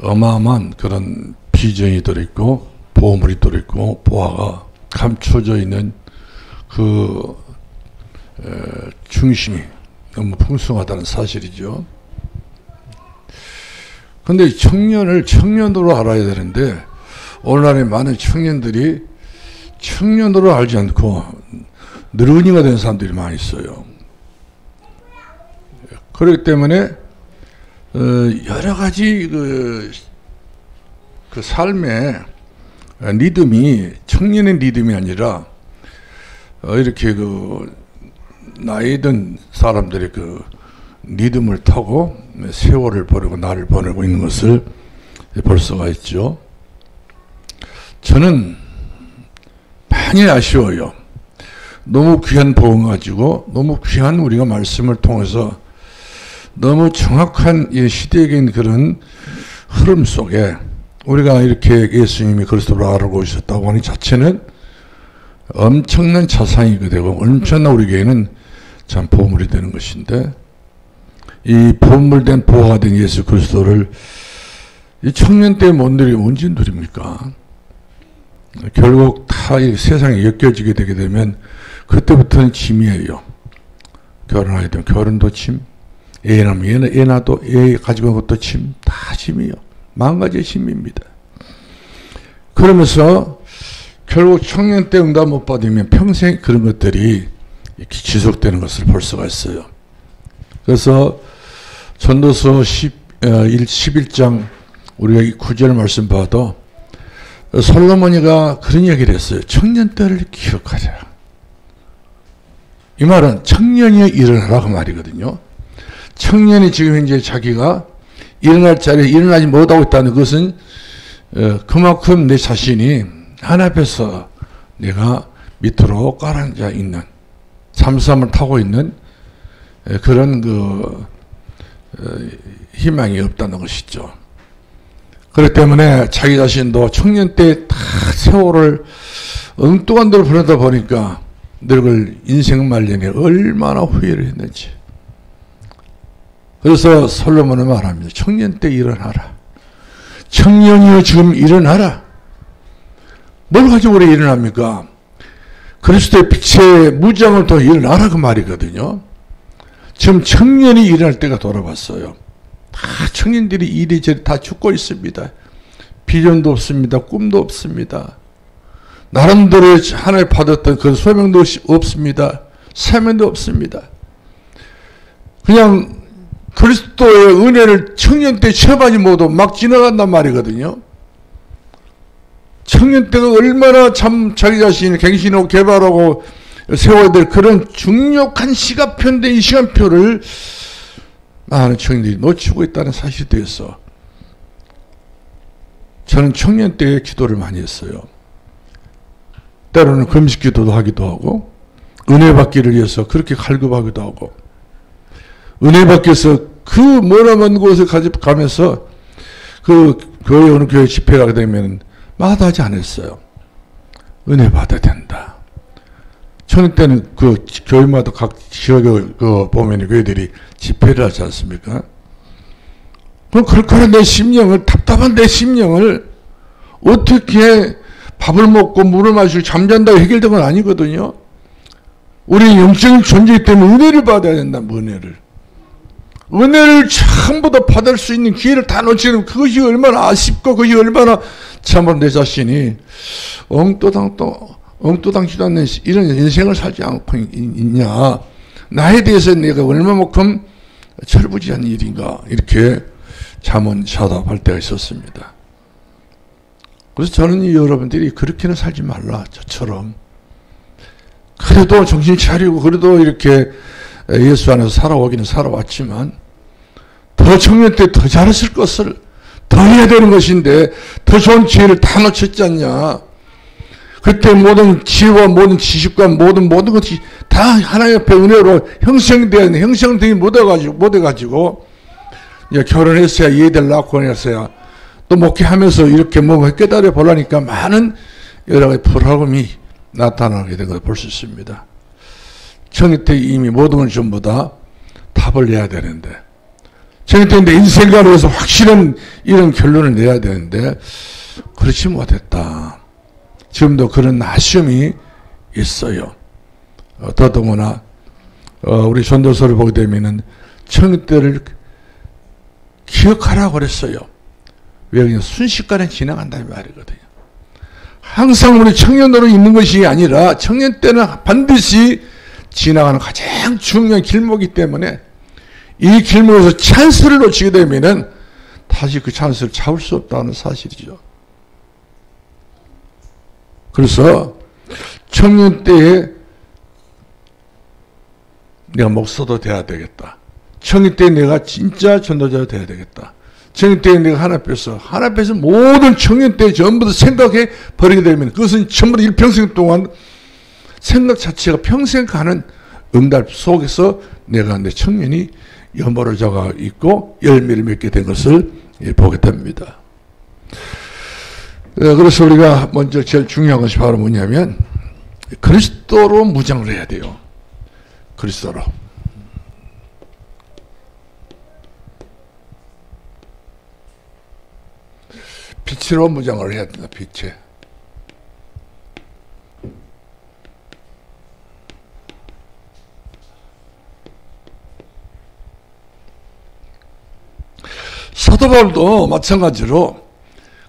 어마어마한 그런 비전이 들어있고 보물이 들어있고 보화가 감춰져 있는 그 중심이 너무 풍성하다는 사실이죠. 근데 청년을 청년으로 알아야 되는데 오늘날의 많은 청년들이 청년으로 알지 않고 늙은이가 된 사람들이 많이 있어요. 그렇기 때문에 여러 가지 그 삶의 리듬이 청년의 리듬이 아니라 이렇게 그 나이 든 사람들의 그 리듬을 타고 세월을 보내고 날을 보내고 있는 것을 볼 수가 있죠. 저는 많이 아쉬워요. 너무 귀한 복음 가지고 너무 귀한 우리가 말씀을 통해서 너무 정확한 이 시대적인 그런 흐름 속에 우리가 이렇게 예수님이 그리스도로 알고 있었다고 하는 자체는 엄청난 자산이 되고 엄청난 우리에게는 참 보물이 되는 것인데 이 보물된 보화가 된 예수 그리스도를 이 청년 때 못 누리면 언제 누립니까? 결국 다 이 세상에 엮여지게 되게 되면 그때부터는 짐이에요. 결혼하게 되면 결혼도 짐, 애 낳으면 애 낳아도 애 가지고 온 것도 짐, 다 짐이요. 만 가지의 짐입니다. 그러면서 결국 청년 때 응답 못 받으면 평생 그런 것들이 이렇게 지속되는 것을 볼 수가 있어요. 그래서 전도서 11장 우리가 이 9절 말씀 봐도 솔로몬이가 그런 얘기를 했어요. 청년 때를 기억하라. 이 말은 청년이 일어나라 그 말이거든요. 청년이 지금 현재 자기가 일어날 자리에 일어나지 못하고 있다는 것은 그만큼 내 자신이 하나님 앞에서 내가 밑으로 깔아앉아 있는 잠수함을 타고 있는 그런 희망이 없다는 것이죠. 그렇기 때문에 자기 자신도 청년 때 다 세월을 엉뚱한 데로 보내다 보니까 늙을 인생 말년에 얼마나 후회를 했는지. 그래서 솔로몬은 말합니다. 청년 때 일어나라. 청년이여 지금 일어나라. 뭘 가지고 우리 일어납니까? 그리스도의 빛의 무장을 통해 일어나라 그 말이거든요. 지금 청년이 일어날 때가 돌아왔어요. 다 청년들이 이리저리 다 죽고 있습니다. 비전도 없습니다. 꿈도 없습니다. 나름대로 하나님 받았던 그런 소명도 없습니다. 사명도 없습니다. 그냥 그리스도의 은혜를 청년 때 체험하지 못하고 막 지나간단 말이거든요. 청년 때가 얼마나 참 자기 자신을 갱신하고 개발하고 세워야 될 그런 중요한 시간표인데 이 시간표를 많은 청년들이 놓치고 있다는 사실에 대해서 저는 청년 때에 기도를 많이 했어요. 때로는 금식 기도도 하기도 하고 은혜 받기를 위해서 그렇게 갈급하기도 하고 은혜 받기 위해서 그 머나먼 곳에 가면서 그 교회 어느 교회 집회 가게 되면 마다하지 않았어요. 은혜 받아야 된다. 청년 때는 그 교회마다 각 지역에 보면 교회들이 집회를 하지 않습니까? 그럼 그렇게 내 심령을, 답답한 내 심령을 어떻게 밥을 먹고 물을 마시고 잠잔다고 해결된 건 아니거든요. 우리 영적인 존재이기 때문에 은혜를 받아야 된다. 은혜를. 은혜를 전부 다 받을 수 있는 기회를 다 놓치면 그것이 얼마나 아쉽고 그것이 얼마나 참으로 내 자신이 엉뚱당치도 않는 이런 인생을 살지 않고 있냐. 나에 대해서 내가 얼마만큼 철부지한 일인가. 이렇게 자문자답할 때가 있었습니다. 그래서 저는 여러분들이 그렇게는 살지 말라. 저처럼. 그래도 정신 차리고 그래도 이렇게 예수 안에서 살아오기는 살아왔지만 더 청년 때 더 잘했을 것을 더 해야 되는 것인데 더 좋은 기회를 다 놓쳤지 않냐. 그때 모든 지혜와 모든 지식과 모든 것이 다 하나님 앞에 은혜로 형성되지 못해가지고 이제 결혼했어야 얘들 낳고 했어야 또 목회하면서 이렇게 뭐 깨달아 보려니까 많은 여러 가지 불화음이 나타나게 된 걸 볼 수 있습니다. 청년 때 이미 모든 걸 전부 다 답을 내야 되는데 청년 때 내 인생관에 대해서 확실한 이런 결론을 내야 되는데 그렇지 못했다. 지금도 그런 아쉬움이 있어요. 더더구나 우리 전도서를 보게 되면은 청년 때를 기억하라고 그랬어요. 왜 그냥 순식간에 지나간다는 말이거든요. 항상 우리 청년으로 있는 것이 아니라 청년 때는 반드시 지나가는 가장 중요한 길목이기 때문에 이 길목에서 찬스를 놓치게 되면은 다시 그 찬스를 잡을 수 없다는 사실이죠. 그래서 청년 때에 내가 목사도 돼야 되겠다. 청년 때에 내가 진짜 전도자가 돼야 되겠다. 청년 때에 내가 하나님께서 모든 청년 때 전부 다 생각해 버리게 되면 그것은 전부 다 일평생 동안 생각 자체가 평생 가는 응답 속에서 내가 내 청년이 연보로자가 있고 열매를 맺게 된 것을 보게 됩니다. 그래서 우리가 먼저 제일 중요한 것이 바로 뭐냐면 그리스도로 무장을 해야 돼요. 그리스도로. 빛으로 무장을 해야 된다. 빛에. 사도 바울도 마찬가지로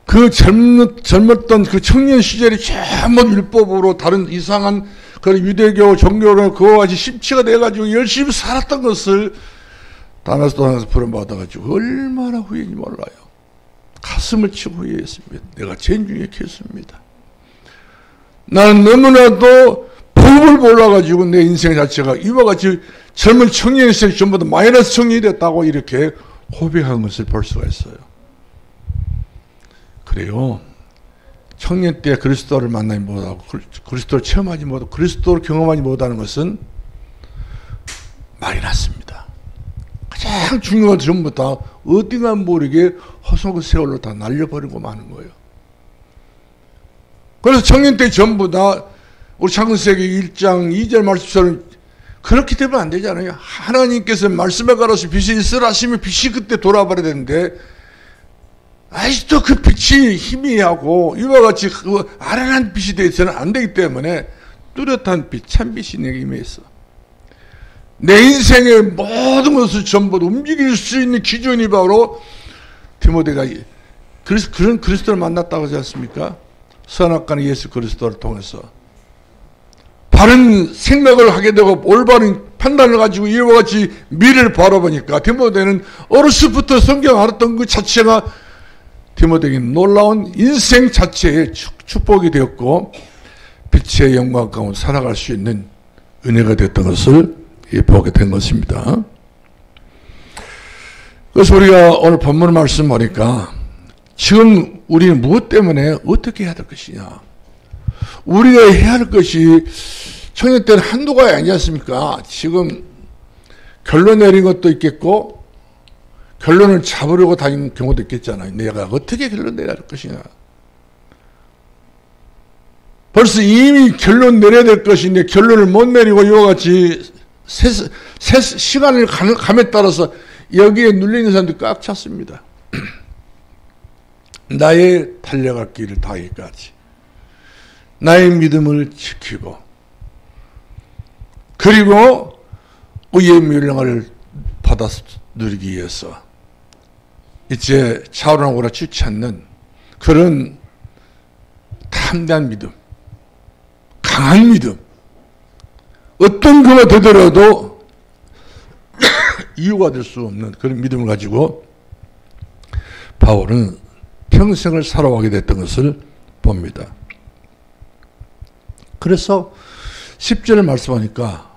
그 젊었던 그 청년 시절이 전부 율법으로 다른 이상한 그런 유대교 종교로 그와 같이 십치가 돼가지고 열심히 살았던 것을 다나서 부름받아가지고 얼마나 후회인지 몰라요. 가슴을 치고 후회했습니다. 내가 죄인 중에 했습니다. 나는 너무나도 법을 몰라가지고 내 인생 자체가 이와 같이 젊은 청년 인생이 전부 다 마이너스 청년이 됐다고 이렇게 고백한 것을 볼 수가 있어요. 그래요. 청년 때 그리스도를 만나지 못하고 그리스도를 체험하지 못하고 그리스도를 경험하지 못하는 것은 말이 났습니다. 가장 중요한 건 전부 다 어딘가 모르게 허송한 세월로 다 날려버리고 마는 거예요. 그래서 청년 때 전부 다 우리 창세기 1장 2절 말씀처럼 그렇게 되면 안 되잖아요. 하나님께서 말씀에 걸어서 빛이 있으라 하시면 빛이 그때 돌아버려야 되는데 아직도 그 빛이 희미하고 이와 같이 그 아련한 빛이 되어서는 안 되기 때문에 뚜렷한 빛, 참빛이 내게 임했어. 내 인생의 모든 것을 전부 움직일 수 있는 기준이 바로 디모데가 그런 그리스도를 만났다고 하지 않습니까? 선악과는 예수 그리스도를 통해서 바른 생각을 하게 되고 올바른 판단을 가지고 이와 같이 미래를 바라보니까 디모데는 어렸을부터 성경 알았던 그 자체가 디모데에게 놀라운 인생 자체의 축복이 되었고 빛의 영광 가운데 살아갈 수 있는 은혜가 됐던 것을 보게 된 것입니다. 그래서 우리가 오늘 본문 말씀 보니까 지금 우리는 무엇 때문에 어떻게 해야 될 것이냐. 우리가 해야 할 것이 청년 때는 한두가 아니지 않습니까? 지금 결론 내린 것도 있겠고 결론을 잡으려고 다니는 경우도 있겠잖아요. 내가 어떻게 결론 내야 할 것이냐. 벌써 이미 결론 내려야 될 것인데 결론을 못 내리고 이와 같이 시간을 감에 따라서 여기에 눌리는 사람들이 꽉 찼습니다. 나의 달려갈 길을 다하기까지 나의 믿음을 지키고 그리고 의의 멸령을 받아 누리기 위해서 이제 차오르고 주지 않는 그런 담대한 믿음, 강한 믿음, 어떤 거가 되더라도 이유가 될 수 없는 그런 믿음을 가지고 바울은 평생을 살아가게 됐던 것을 봅니다. 그래서 10절을 말씀하니까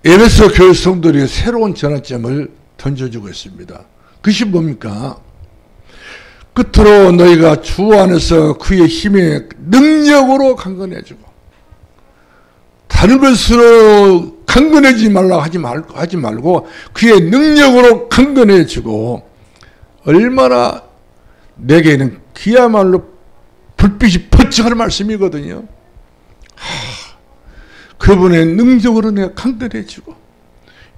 에베소 교회 성도들이 새로운 전환점을 던져주고 있습니다. 그것이 뭡니까? 끝으로 너희가 주 안에서 그의 힘의 능력으로 강건해지고 다른 것으로 강건해지지 말라고 하지 말고 그의 능력으로 강건해지고 얼마나 내게는 그야말로 불빛이 번쩍하는 말씀이거든요. 그분의 능력으로 내가 강건해지고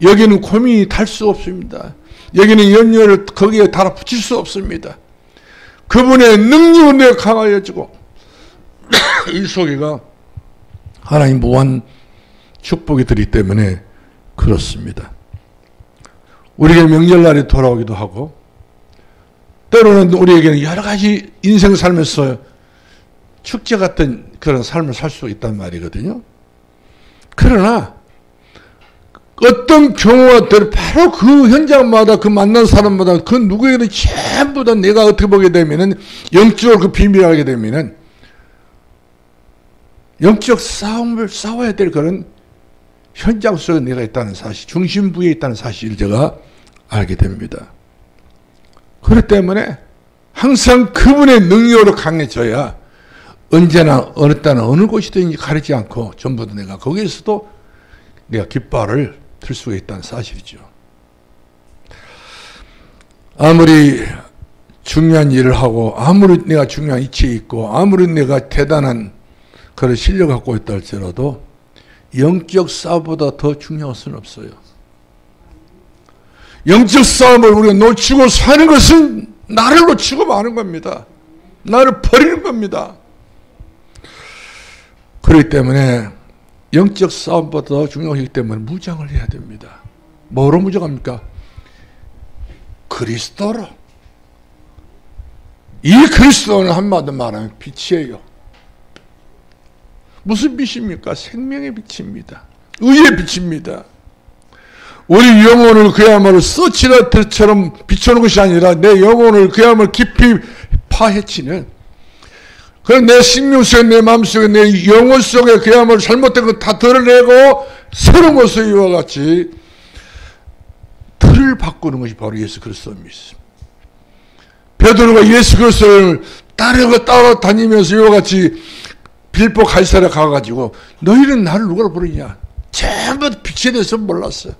여기는 고민이 달 수 없습니다. 여기는 연료를 거기에 달아 붙일 수 없습니다. 그분의 능력은 내가 강하여지고 이 속에가 하나님 무한 축복이 들기 때문에 그렇습니다. 우리에게 명절날이 돌아오기도 하고 때로는 우리에게는 여러 가지 인생 살면서 축제 같은 그런 삶을 살 수 있단 말이거든요. 그러나 어떤 경우가 바로 그 현장마다 그 만난 사람마다 그 누구에게든 전부 다 내가 어떻게 보게 되면은 영적으로 그 비밀을 알게 되면은 영적 싸움을 싸워야 될 그런 현장 속에 내가 있다는 사실, 중심부에 있다는 사실을 제가 알게 됩니다. 그렇기 때문에 항상 그분의 능력으로 강해져야 언제나 어느 때나 어느 곳이든지 가리지 않고 전부 다 내가 거기에서도 내가 깃발을 들 수가 있다는 사실이죠. 아무리 중요한 일을 하고 아무리 내가 중요한 위치에 있고 아무리 내가 대단한 그런 실력을 갖고 있다 할지라도 영적 싸움보다 더 중요한 것은 없어요. 영적 싸움을 우리가 놓치고 사는 것은 나를 놓치고 마는 겁니다. 나를 버리는 겁니다. 그렇기 때문에 영적 싸움보다 더 중요하기 때문에 무장을 해야 됩니다. 뭐로 무장합니까? 그리스도로. 이 그리스도는 한마디로 말하면 빛이에요. 무슨 빛입니까? 생명의 빛입니다. 의의 빛입니다. 우리 영혼을 그야말로 서치라이트처럼 비춰놓은 것이 아니라 내 영혼을 그야말로 깊이 파헤치는 그런 내 심령 속에 내 마음 속에 내 영혼 속에 그야말로 잘못된 것 다 드러내고 새로운 것을 이와 같이 틀을 바꾸는 것이 바로 예수 그리스도입니다. 베드로가 예수 그리스도를 따라다니면서 이와 같이 빌보 가이사랴 가가지고 너희는 나를 누구로 부르냐? 전부 빛에 대해서 몰랐어.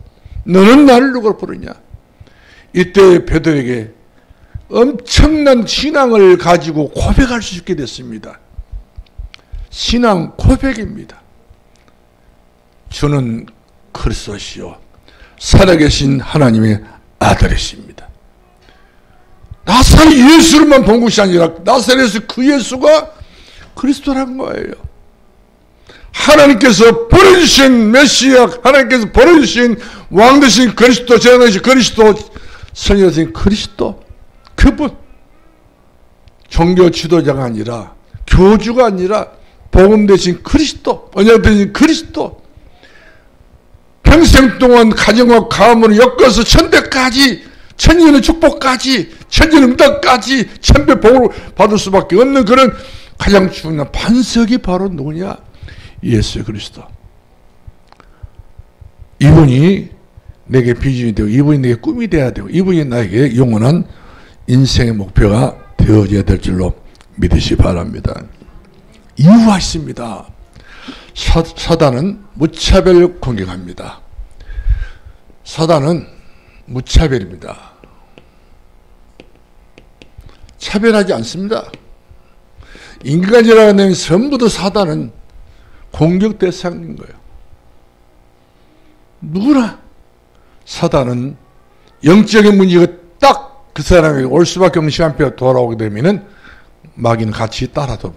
너는 나를 누구로 부르냐? 이때 베드로에게 엄청난 신앙을 가지고 고백할 수 있게 됐습니다. 신앙 고백입니다. 주는 그리스도시요 살아계신 하나님의 아들이십니다. 나사렛 예수로만 본 것이 아니라 나사렛에서 그 예수가 그리스도란 거예요. 하나님께서 보내주신 메시아, 하나님께서 보내주신 왕 되신 그리스도, 제왕 되신 그리스도, 선지자 되신 그리스도, 그분. 종교 지도자가 아니라, 교주가 아니라, 복음 되신 그리스도, 언약 되신 그리스도. 평생 동안 가정과 가문을 엮어서 천대까지, 천년의 축복까지, 천년의 응답까지, 천배 복을 받을 수밖에 없는 그런 가장 중요한 반석이 바로 누구냐? 예수 그리스도. 이분이 내게 비전이 되고 이분이 내게 꿈이 되어야 되고 이분이 나에게 영원한 인생의 목표가 되어져야 될 줄로 믿으시 바랍니다. 이유가 있습니다. 사단은 무차별 공격합니다. 사단은 무차별입니다. 차별하지 않습니다. 인간이라는 데 전부 다 사단은 공격 대상인 거예요. 누구나 사단은 영적인 문제가 딱 그 사람에게 올 수밖에 없는 시간표가 돌아오게 되면은 마귀는 같이 따라도.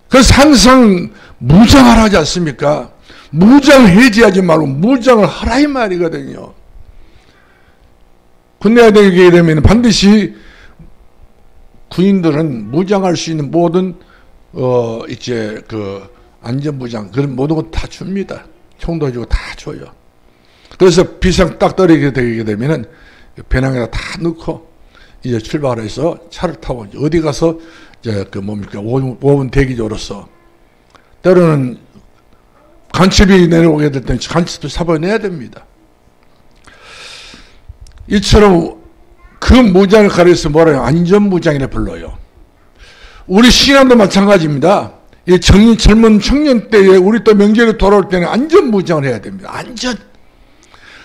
그래서 항상 무장을 하지 않습니까? 무장 해제하지 말고 무장을 하라 이 말이거든요. 군대가 되게 되면 반드시 군인들은 무장할 수 있는 모든 이제 그 안전무장 그런 모든 것 다 줍니다. 총도 주고 다 줘요. 그래서 비상 딱 떨어지게 되게 되면은 배낭에다 다 넣고 이제 출발해서 차를 타고 어디 가서 이제 그 뭡니까 5분 대기조로서 때로는 간첩이 내려오게 될 때는 간첩도 잡아내야 됩니다. 이처럼 그 무장을 가려서 뭐라요? 안전무장이라 불러요. 우리 신앙도 마찬가지입니다. 이 젊은 청년 때에 우리 또 명절에 돌아올 때는 안전무장을 해야 됩니다. 안전.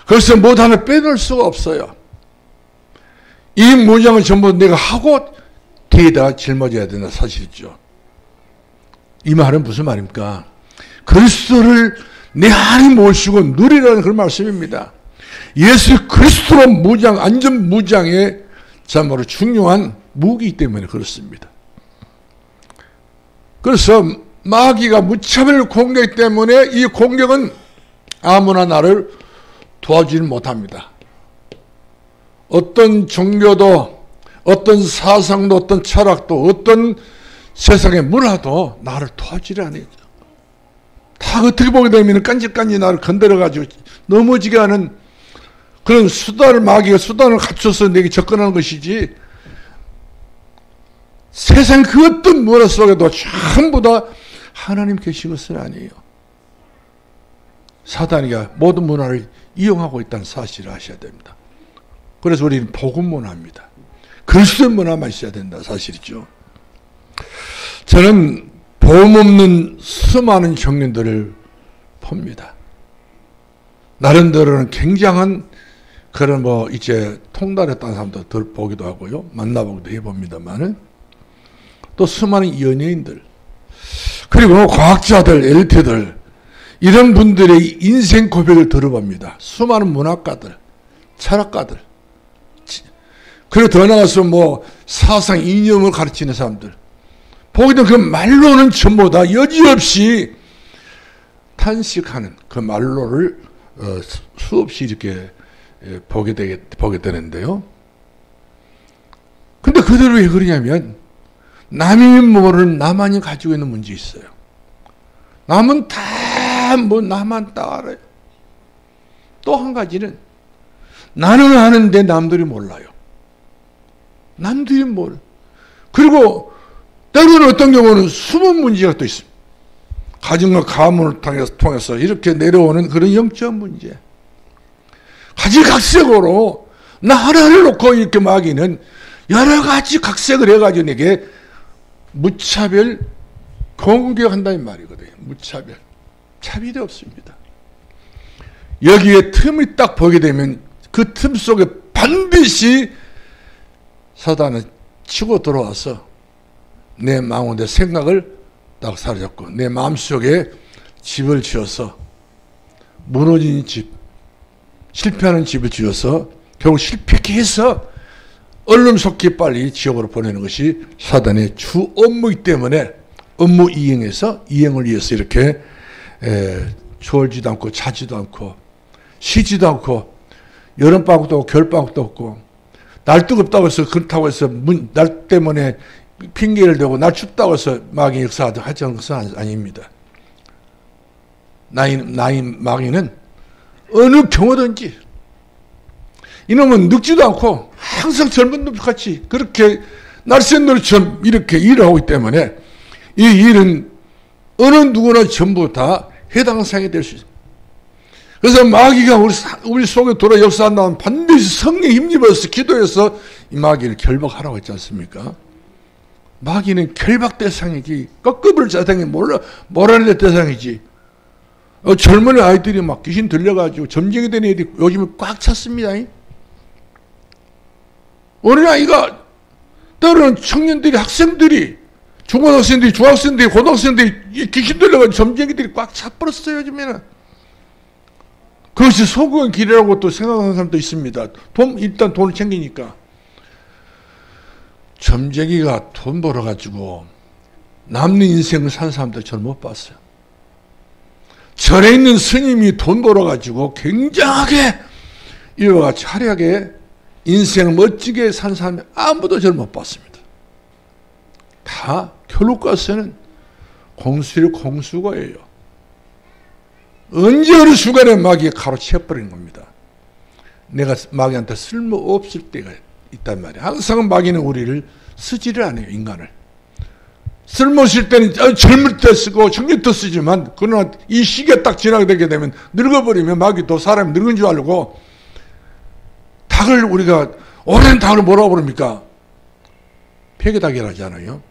그래서 뭐 하나 빼놓을 수가 없어요. 이 무장을 전부 내가 하고 뒤에다 짊어져야 되는 사실이죠. 이 말은 무슨 말입니까? 그리스도를 내 안에 모시고 누리라는 그런 말씀입니다. 예수 그리스도로 무장, 안전 무장의 참으로 중요한 무기 때문에 그렇습니다. 그래서 마귀가 무차별 공격 때문에 이 공격은 아무나 나를 도와주지 못합니다. 어떤 종교도, 어떤 사상도, 어떤 철학도, 어떤 세상의 문화도 나를 도와주지 않아요. 다 어떻게 보게 되면 깐질깐질 나를 건드려가지고 넘어지게 하는 그런 수단을, 마귀가 수단을 갖춰서 내게 접근하는 것이지, 세상 그 어떤 문화 속에도 전부 다 하나님 계신 것은 아니에요. 사단이가 모든 문화를 이용하고 있다는 사실을 아셔야 됩니다. 그래서 우리는 복음 문화입니다. 그리스도의 문화만 있어야 된다 사실이죠. 저는 보험 없는 수많은 청년들을 봅니다. 나름대로는 굉장한 그런 이제 통달했다는 사람도 덜 보기도 하고요. 만나보기도 해봅니다만은 또 수많은 연예인들, 그리고 과학자들, 엘리트들, 이런 분들의 인생 고백을 들어봅니다. 수많은 문학가들, 철학가들, 그리고 더 나아가서 사상 이념을 가르치는 사람들, 보게 되면 그 말로는 전부 다 여지없이 탄식하는 그 말로를 수없이 이렇게 보게 되는데요. 근데 그대로 왜 그러냐면, 남이 모르는 나만이 가지고 있는 문제 있어요. 남은 다 나만 딱 알아요. 또 한 가지는 나는 아는데 남들이 몰라요. 남들이 몰라. 그리고 때로는 어떤 경우는 숨은 문제가 또 있습니다. 가정과 가문을 통해서 이렇게 내려오는 그런 영적 문제. 가지각색으로 나 하나를 놓고 이렇게 마귀는 여러 가지 각색을 해가지고 내게 무차별 공격한다는 말이거든요. 무차별. 차별이 없습니다. 여기에 틈이 딱 보게 되면 그 틈 속에 반드시 사단은 치고 들어와서 내 마음, 내 생각을 딱 사로잡고 내 마음속에 집을 지어서 무너진 집, 실패하는 집을 지어서 결국 실패케 해서 얼른 빨리 지옥으로 보내는 것이 사단의 주 업무이기 때문에 업무 이행을 위해서 이렇게 졸지도 않고 자지도 않고 쉬지도 않고 여름방학도 없고 겨울방학도 없고 날 뜨겁다고 해서 그렇다고 해서 날 때문에 핑계를 대고 날 춥다고 해서 마귀 역사하는 것은 아닙니다. 마귀는 어느 경우든지 이놈은 늙지도 않고 항상 젊은 놈같이 그렇게 날쌘 놀이처럼 이렇게 일을 하기 때문에 이 일은 어느 누구나 전부 다 해당 사항이 될 수 있습니다. 그래서 마귀가 우리 속에 돌아 역사한다면 반드시 성령에 힘입어서 기도해서 이 마귀를 결박하라고 했지 않습니까? 마귀는 결박 대상이지 꺾어버릴 대상이 몰아낼 대상이지. 젊은 아이들이 막 귀신 들려가지고 점쟁이 된 애들이 요즘에 꽉 찼습니다. 어린아이가 때로는 청년들이, 학생들이, 중고등학생들이, 중학생들이, 고등학생들이 귀신 들려가지고 점쟁이들이 꽉 차버렸어요. 요즘에는. 그것이 소극의 길이라고 또 생각하는 사람도 있습니다. 일단 돈을 챙기니까. 점쟁이가 돈 벌어가지고 남는 인생을 산 사람들 저는 못 봤어요. 절에 있는 스님이 돈 벌어가지고 굉장하게 이와 같이 화려하게 인생을 멋지게 산 사람이 아무도 저는 못 봤습니다. 다 결국 가서는 공수거예요. 언제 어느 순간에 마귀가 가로채버리는 겁니다. 내가 마귀한테 쓸모없을 때가 있단 말이에요. 항상 마귀는 우리를 쓰지를 않아요. 인간을. 쓸모없을 때는 젊을 때 쓰고 청년 때 쓰지만 그러나 이 시기가 딱 지나게 되게 되면 늙어버리면 마귀도 사람이 늙은 줄 알고 닭을 우리가 오랜 닭을 뭐라고 부릅니까? 폐계닭이라 하잖아요.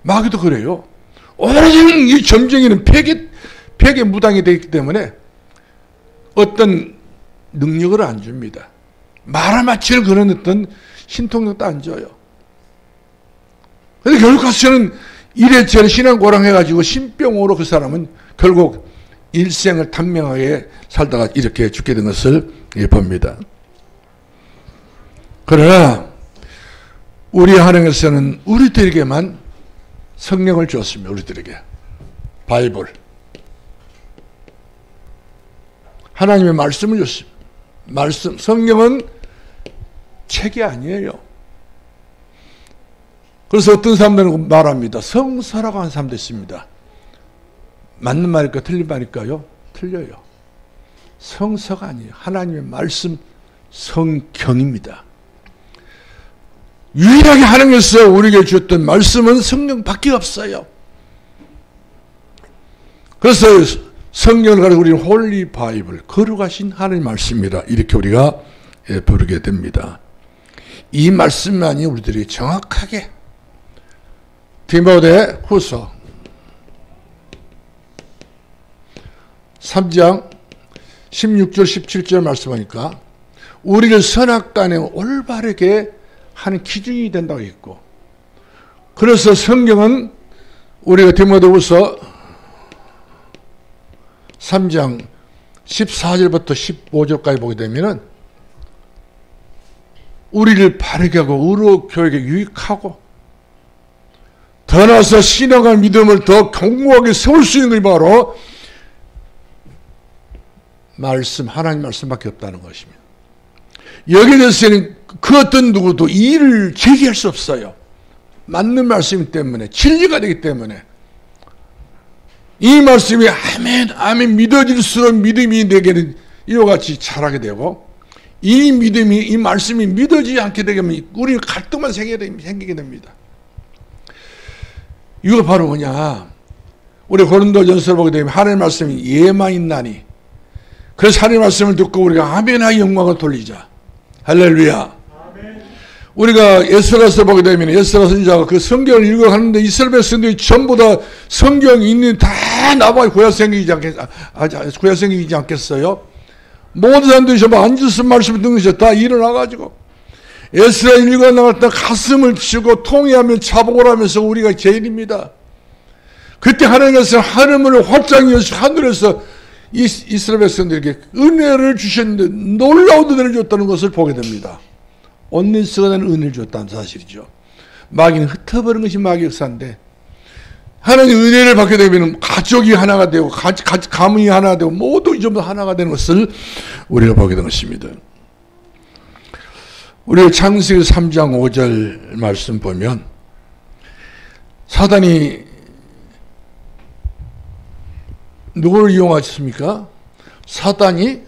마귀도 그래요. 오래전 이 점쟁이는 폐계 무당이 되기 때문에 어떤 능력을 안 줍니다. 말아마치는 그런 어떤 신통력도 안 줘요. 그런데 결국 가서는 이래저래 신앙고랑 해가지고 신병으로 그 사람은 결국 일생을 단명하게 살다가 이렇게 죽게 된 것을 봅니다. 그러나 우리 하나님께서는 우리들에게만 성령을 주었습니다. 우리들에게 바이블, 하나님의 말씀을 줬습니다. 말씀, 성령은 책이 아니에요. 그래서 어떤 사람들은 말합니다. 성서라고 하는 사람도 있습니다. 맞는 말일까 틀린 말일까요? 틀려요. 성서가 아니에요. 하나님의 말씀, 성경입니다. 유일하게 하나님께서 우리에게 주었던 말씀은 성령밖에 없어요. 그래서 성경을 가지고 우리는 홀리 바이블, 거룩하신 하나님의 말씀이라 이렇게 우리가 부르게 됩니다. 이 말씀만이 우리들이 정확하게 디모데 후서 3장 16절 17절 말씀하니까 우리를 선악간에 올바르게 하는 기준이 된다고 했고, 그래서 성경은 우리가 디모데 후서 3장 14절부터 15절까지 보게 되면은 우리를 바르게 하고 의로 교육에 유익하고 더 나아서 신앙과 믿음을 더 견고하게 세울 수 있는 것이 바로 말씀, 하나님 말씀밖에 없다는 것입니다. 여기에 대해서는 그 어떤 누구도 이의를 제기할 수 없어요. 맞는 말씀이기 때문에, 진리가 되기 때문에. 이 말씀이 아멘, 아멘 믿어질수록 믿음이 내게는 이와 같이 자라게 되고, 이 믿음이, 이 말씀이 믿어지지 않게 되면 우리는 갈등만 생기게 됩니다. 이거 바로 뭐냐? 우리 고린도전서를 보게 되면 하나님의 말씀이 예만 있나니, 그래서 하나님의 말씀을 듣고 우리가 아멘하여 영광을 돌리자. 할렐루야. 아멘. 우리가 에스라서를 보게 되면 에스라 선지자가 그 성경을 읽어가는데 이스라엘 백성들이 전부 다 성경이 있는 다 나와 구약 성경이지 않겠어요? 모든 사람들이 전부 앉아서 말씀을 듣는 것이 다 일어나가지고 에스라 읽어 나갈 때 가슴을 치고 통회하며 자복을 하면서 우리가 죄인입니다. 그때 하나님께서 하늘문을 활짝 여시 하늘에서 이스라엘 백성들에게 은혜를 주셨는데 놀라운 은혜를 줬다는 것을 보게 됩니다. 온니스가 되는 은혜를 줬다는 사실이죠. 마귀는 흩어버린 것이 마귀 역사인데 하나님 은혜를 받게 되면 가족이 하나가 되고 가문이 하나가 되고 모두 전부 하나가 되는 것을 우리가 보게 되는 것입니다. 우리가 창세기 3장 5절 말씀 보면 사단이 누구를 이용하셨습니까? 사단이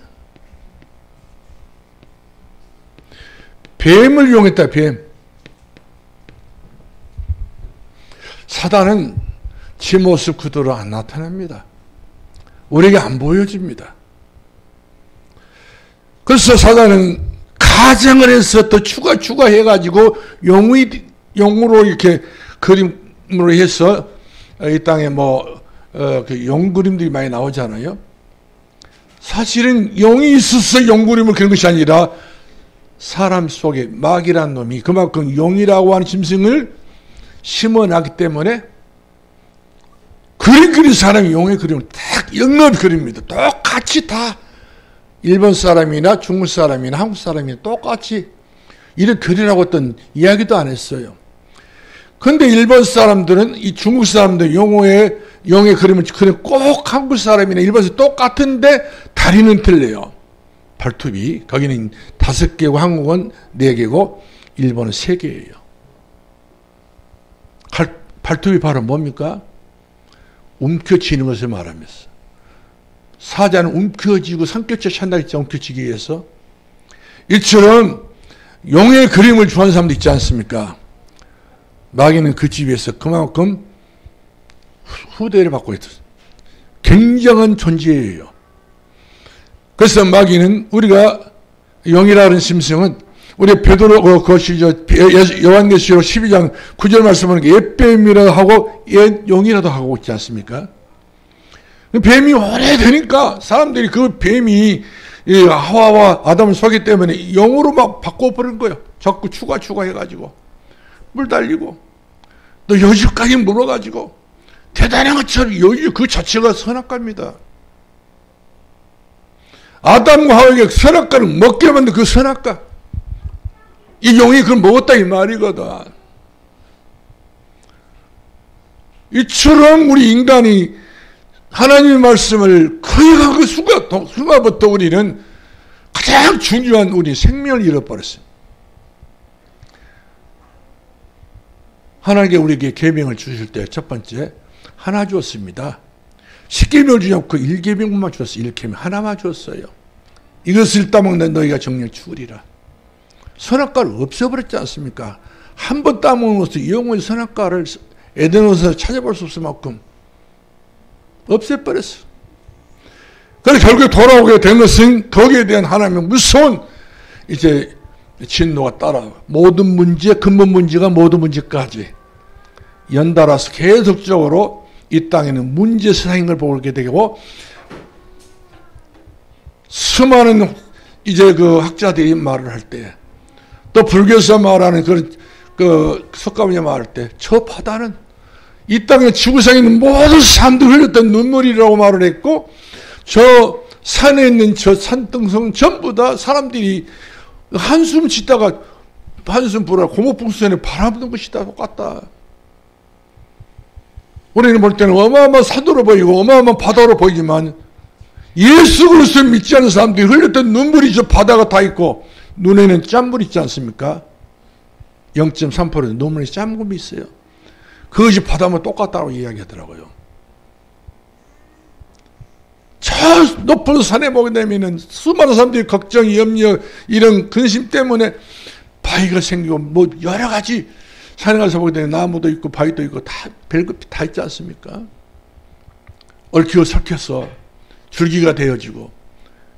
뱀을 이용했다. 뱀. 사단은 제 모습 그대로 안 나타납니다. 우리에게 안 보여집니다. 그래서 사단은 가정을 해서 또 추가해가지고 용으로 이렇게 그림으로 해서 이 땅에 그 용 그림들이 많이 나오잖아요. 사실은 용이 있어서 용 그림을 그린 것이 아니라 사람 속에 마귀란 놈이 그만큼 용이라고 하는 짐승을 심어놨기 때문에 그린 사람이 용의 그림을 딱 영겁 그립니다. 똑같이 다 일본 사람이나 중국 사람이나 한국 사람이나 똑같이 이렇게 그리라고 어떤 이야기도 안 했어요. 근데 일본 사람들은 이 중국 사람들 용의 그림을 그리면 꼭 한국 사람이나 일본 사람 똑같은데 다리는 틀려요. 발톱이 거기는 5개고 한국은 4개고 일본은 3개예요. 발톱이 바로 뭡니까? 움켜쥐는 것을 말하면서 사자는 움켜쥐고 성격자 찬다겠죠. 움켜쥐기 위해서. 이처럼 용의 그림을 좋아하는 사람도 있지 않습니까? 마귀는 그 집에서 그만큼 후대를 받고 있었어요. 굉장한 존재예요. 그래서 마귀는 우리가 용이라는 짐승은 우리 베드로 요한계시록 12장 9절 말씀하는 게 옛뱀이라도 하고 옛용이라도 하고 있지 않습니까? 뱀이 오래되니까 사람들이 그 뱀이 하와와 아담을 속이기 때문에 용으로 막 바꿔버린 거예요. 자꾸 추가해가지고 물 달리고 또 여주까지 물어가지고 대단한 것처럼 여주 그 자체가 선악과입니다. 아담과 하와에게 선악과를 먹게 만든 그 선악과, 이 용이 그걸 먹었다 이 말이거든. 이처럼 우리 인간이 하나님의 말씀을 거역한 그 순간부터 우리는 가장 중요한 우리 생명을 잃어버렸어요. 하나님께 우리에게 계명을 주실 때 첫 번째 하나 주었습니다. 10계명을 주지 않고 1계명만 주었어요. 1계명 하나만 주었어요. 이것을 따먹는 너희가 정령 죽으리라. 선악과를 없애버렸지 않습니까? 한 번 따먹어서 영원히 선악과를 에덴에서 찾아볼 수 없을 만큼 없애버렸어. 그래서 결국에 돌아오게 된 것은 거기에 대한 하나님의 무서운 이제 진노가 따라 모든 문제, 근본 문제가 모든 문제까지 연달아서 계속적으로 이 땅에는 문제 세상인 걸 보게 되고, 수많은 이제 그 학자들이 말을 할 때, 또 불교에서 말하는 그 석가모니 말할 때, 저 바다는 이 땅에 지구상에 있는 모든 사람들이 흘렸던 눈물이라고 말을 했고, 저 산에 있는 저 산등성 전부 다 사람들이 한숨 짓다가 한숨 불어 고목풍선에 바람 부는 것이다 똑같다. 우리는 볼 때는 어마어마한 산으로 보이고 어마어마한 바다로 보이지만, 예수 그리스도를 믿지 않는 사람들이 흘렸던 눈물이 저 바다가 다 있고, 눈에는 짠물 있지 않습니까? 0.3% 눈물에 짠물이 있어요. 그것이 바다면 똑같다고 이야기하더라고요. 저 높은 산에 보게 되면은 수많은 사람들이 걱정, 염려, 이런 근심 때문에 바위가 생기고, 뭐 여러 가지 산에 가서 보게 되면 나무도 있고 바위도 있고 다 별것 다 있지 않습니까? 얽히고 설켜서 줄기가 되어지고,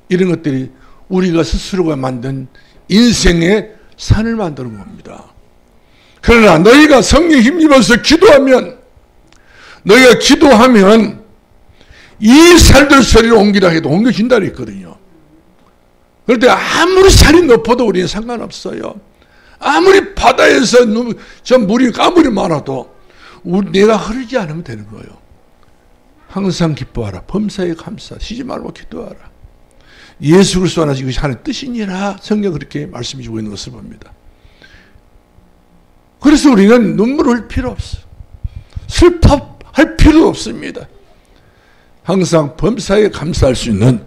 이런 것들이 우리가 스스로가 만든 인생의 산을 만드는 겁니다. 그러나 너희가 성령 힘입어서 기도하면, 너희가 기도하면 이 산들 소리를 옮기라 해도 옮겨진다 그랬거든요. 그런데 아무리 산이 높아도 우리는 상관없어요. 아무리 바다에서 저 물이 아무리 많아도 내가 흐르지 않으면 되는 거예요. 항상 기뻐하라. 범사에 감사. 쉬지 말고 기도하라. 예수 그리스도 안에서 이것이 하나님의 뜻이니라. 성경 그렇게 말씀해 주고 있는 것을 봅니다. 그래서 우리는 눈물 흘릴 필요 없어. 슬퍼할 필요 없습니다. 항상 범사에 감사할 수 있는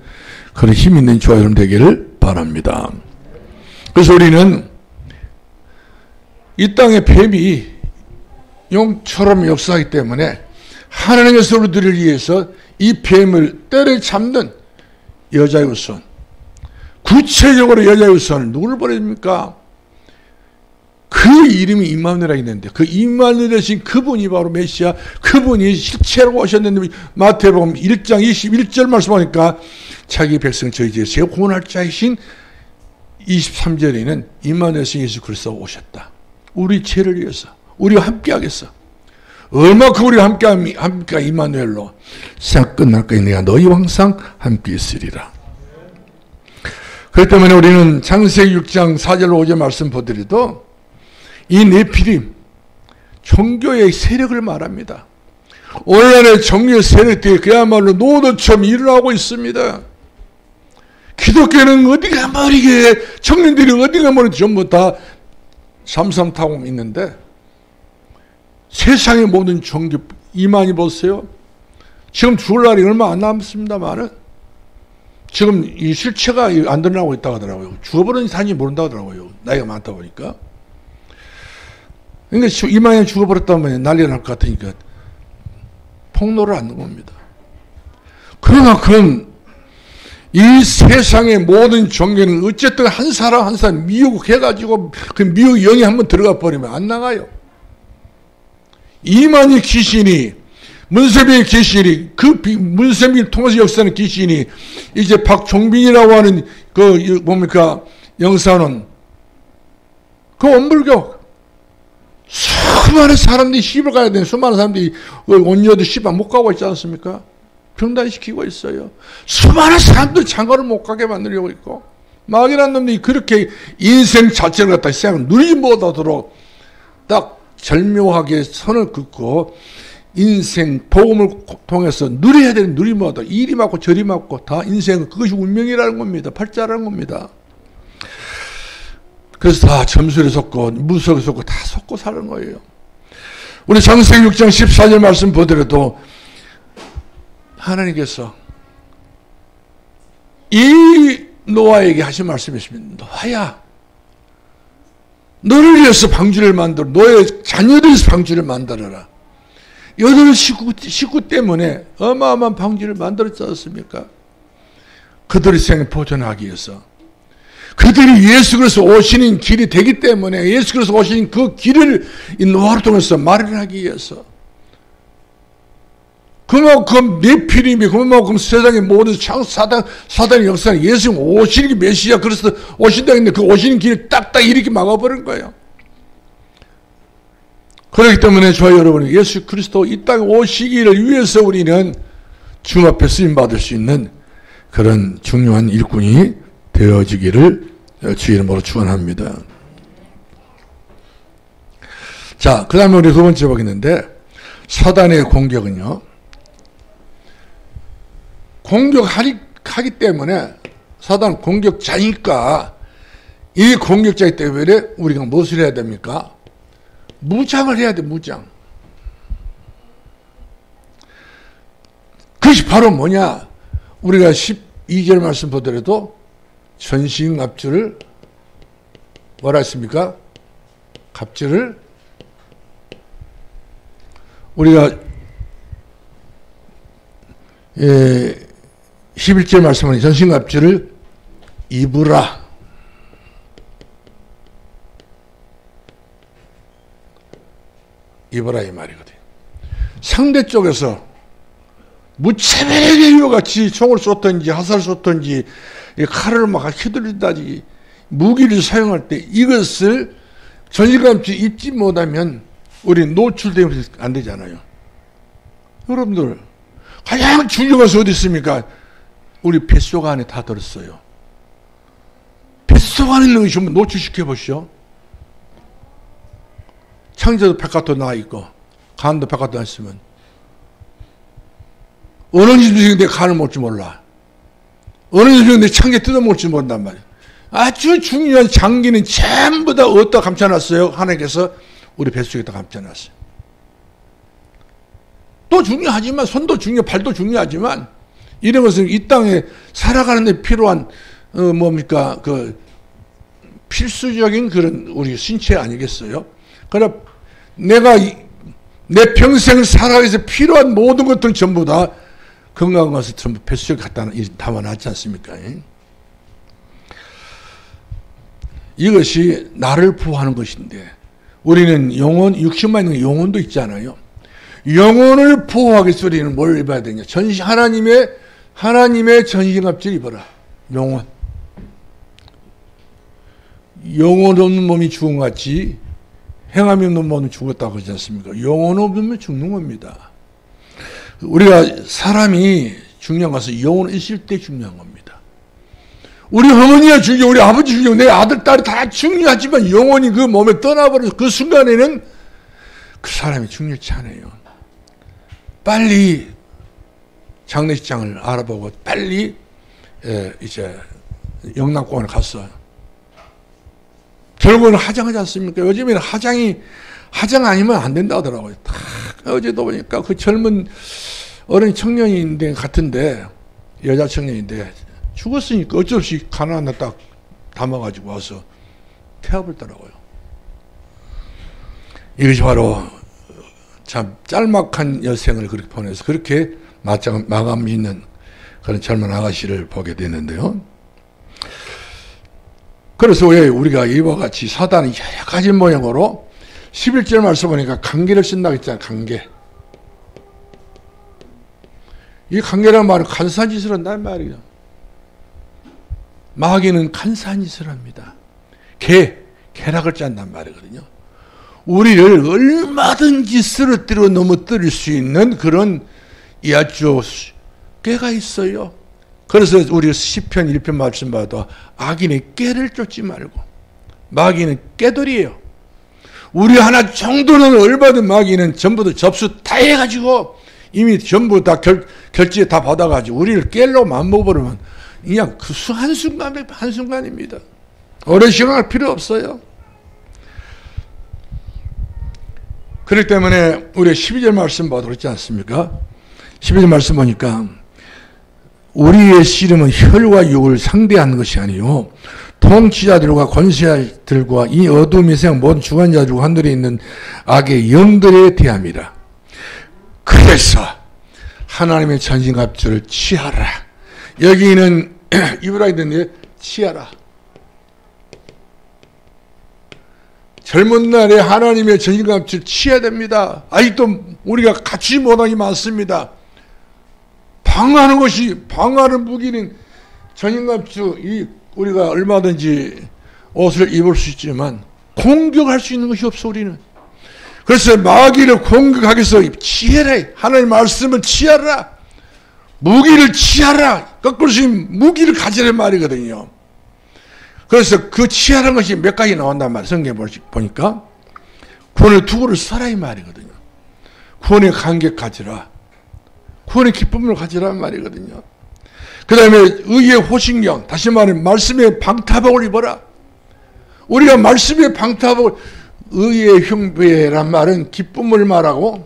그런 힘 있는 저와 여러분 되기를 바랍니다. 그래서 우리는 이 땅의 뱀이 용처럼 역사하기 때문에 하나님의 소리들을 위해서 이 뱀을 때려잡는 여자의 우선, 구체적으로 여자의 우선을 누구를 보냅니까? 그 이름이 임마누엘이라 있는데, 그 임마누엘이신 그분이 바로 메시아, 그분이 실체로 오셨는데, 마태복음 1장 21절 말씀하니까 자기 백성 저희 제 구원할 자이신 23절에는 임마누엘이신 예수 그리스도가 오셨다. 우리 죄를 위해서, 우리와 함께 하겠어. 얼마큼 우리와 함께 임마누엘로 세상 끝날까지 내가 너희와 항상 함께 있으리라. 그렇기 때문에 우리는 창세기 6장 4절로 5절 말씀 보더라도 이 네피림, 종교의 세력을 말합니다. 오늘날의 종교의 세력들이 그야말로 노도처럼 일어나고 있습니다. 기독교는 어디가 머리게, 청년들이 어디가 머리게 전부 다 삼삼 타고 있는데, 세상의 모든 종교 이만희 보세요. 지금 죽을 날이 얼마 안 남았습니다만은 지금 이 실체가 안 드러나고 있다고 하더라고요. 죽어버린 사람이 모른다고 하더라고요. 나이가 많다 보니까. 그러니까 이만희 죽어버렸다면 난리가 날 것 같으니까 폭로를 하는 겁니다. 그러나 그건 이 세상의 모든 종교는 어쨌든 한 사람 한 사람 미혹해가지고 그 미혹 영이 한번 들어가 버리면 안 나가요. 이만희 귀신이, 문세빈의 귀신이, 그 문세빈을 통해서 역사하는 귀신이 이제 박종빈이라고 하는 그 뭡니까 영사는 그 원불교 수많은 사람들이 시집을 가야 되는 수많은 사람들이 온여도 시집 못 가고 있지 않습니까? 병단시키고 있어요. 수많은 사람들 장가를 못 가게 만들려고 있고, 마귀라는 놈들이 그렇게 인생 자체를 갖다 세상을 누리지 못하도록 딱 절묘하게 선을 긋고 인생 복음을 통해서 누려야 되는 누리마다 이리 맞고 저리 맞고 다 인생은 그것이 운명이라는 겁니다. 팔자라는 겁니다. 그래서 다 점술에 속고 무속에 속고 다 속고 사는 거예요. 우리 창세기 6장 14절 말씀 보더라도 하나님께서 이 노아에게 하신 말씀이 있습니다. 노아야, 너를 위해서 방주를 만들어, 너의 자녀들 위해서 방주를 만들어라. 여덟 식구 때문에 어마어마한 방주를 만들었지 않습니까? 그들의 생을 보존하기 위해서. 그들이 예수 그리스도 오시는 길이 되기 때문에 예수 그리스도 오시는 그 길을 이 노아를 통해서 마련하기 위해서. 그만큼 네피림이 그만큼 세상의 모든 사단의 역사는 예수 오시는 게 메시아 그리스도 오신다 했는데 그 오시는 길을 딱딱 이렇게 막아버린 거예요. 그렇기 때문에 저와 여러분은 예수 그리스도 이 땅에 오시기를 위해서 우리는 주님 앞에 쓰임받을 수 있는 그런 중요한 일꾼이 되어지기를 주 이름으로 축원합니다. 자, 그 다음에 우리 두 번째 보겠는데, 사단의 공격은요, 공격하기 때문에 사단 공격자니까 이 공격자이기 때문에 우리가 무엇을 해야 됩니까? 무장을 해야 돼, 무장. 그것이 바로 뭐냐? 우리가 12절 말씀 보더라도 전신갑주를 뭐라 했습니까? 갑주를 우리가 11절 말씀은 전신갑주를 입으라. 입어라 이 말이거든요. 상대 쪽에서 무차별하게 이와 같이 총을 쏘든지 화살을 쏘든지 칼을 막 휘두르다지 무기를 사용할 때 이것을 전신갑주 입지 못하면 우리 노출되면 안 되잖아요. 여러분들 가장 중요한 것이 어디 있습니까? 우리 뱃속 안에 다 들었어요. 뱃속 안에 있는 것이 한번 노출시켜 보시오. 창자도 바깥으로 나와 있고 간도 바깥으로 나와 있으면 어느 집중에 내 간을 먹지 몰라. 어느 집중에 내 창자 뜯어먹지 못한단 말이야. 아주 중요한 장기는 전부 다 어디다 감춰놨어요? 하나님께서 우리 뱃속에다 감춰놨어요. 또 중요하지만 손도 중요, 발도 중요하지만 이런 것은 이 땅에 살아가는 데 필요한 뭡니까 그 필수적인 그런 우리 신체 아니겠어요? 그러나 내가 내 평생 살아가기 위해서 필요한 모든 것들은 전부 다 건강한 것을 전부 뱃속에 갖다 담아놨지 않습니까? 이것이 나를 보호하는 것인데 우리는 영혼, 육신만 있는 영혼도 있잖아요. 영혼을 보호하기 위해서 우리는 뭘 입어야 되냐? 하나님의 전신갑주를 입어라. 영혼. 영혼 없는 몸이 죽은 것 같이 행함이 없는 몸은 죽었다고 그러지 않습니까? 영혼 없으면 죽는 겁니다. 우리가 사람이 중요한 것은 영혼 있을 때 중요한 겁니다. 우리 어머니가 중요해, 우리 아버지 중요해, 내 아들, 딸이 다 중요하지만 영혼이 그 몸에 떠나버려서 그 순간에는 그 사람이 중요치 않아요. 빨리 장례식장을 알아보고 빨리 이제 영락공원에 갔어요. 결국은 하장하지 않습니까? 요즘에는 하장 아니면 안 된다 하더라고요. 어제도 보니까 그 젊은 어린 청년인데 같은데 여자 청년인데 죽었으니까 어쩔 수 없이 간 하나 딱 담아가지고 와서 태워버리더라고요. 이것이 바로 참 짤막한 여생을 그렇게 보내서 그렇게 마감 있는 그런 젊은 아가씨를 보게 되는데요. 그래서 왜 우리가 이와 같이 사단이 여러 가지 모양으로 11절 말씀 보니까 관계를 쓴다고 했잖아요. 관계. 이 관계라는 말은 간사한 짓을 한다는 말이에요. 마귀는 간사한 짓을 합니다. 계략을 짠단 말이거든요. 우리를 얼마든지 쓰러뜨려 넘어뜨릴 수 있는 그런 아주 꾀가 있어요. 그래서 우리 시편 1편 말씀 봐도 악인의 꾀를 쫓지 말고 마귀는 꾀돌이에요. 우리 하나 정도는 얼마든 마귀는 전부 다 접수 다 해가지고 이미 전부 다 결제 다 받아가지고 우리를 깰로 맘먹어버리면 그냥 그 한순간입니다. 오랜 시간 할 필요 없어요. 그렇기 때문에 우리 12절 말씀 봐도 그렇지 않습니까? 12절 말씀 보니까 우리의 씨름은 혈과 육을 상대하는 것이 아니요 통치자들과 권세자들과 이 어두움의 세상 모든 주관자들과 하늘에 있는 악의 영들에 대함이라. 그래서 하나님의 전신갑주를 취하라. 여기는 이브라에 있는데 취하라. 젊은 날에 하나님의 전신갑주를 취해야 됩니다. 아직도 우리가 갖추지 못한 게 많습니다. 방어하는 무기는 전신갑주, 우리가 얼마든지 옷을 입을 수 있지만 공격할 수 있는 것이 없어 우리는. 그래서 마귀를 공격하기 위해서 취해라. 하나님의 말씀을 취하라. 무기를 취하라. 거꾸로 무기를 가지란 말이거든요. 그래서 그 취하라는 것이 몇 가지 나온단 말이에요. 성경에 보니까 구원의 투구를 써라 이 말이거든요. 구원의 감격 가지라. 구원의 기쁨을 가지라는 말이거든요. 그 다음에 의의 호신경, 다시 말하면 말씀의 방타복을 입어라. 우리가 말씀의 방타복을, 의의 흉배란 말은 기쁨을 말하고,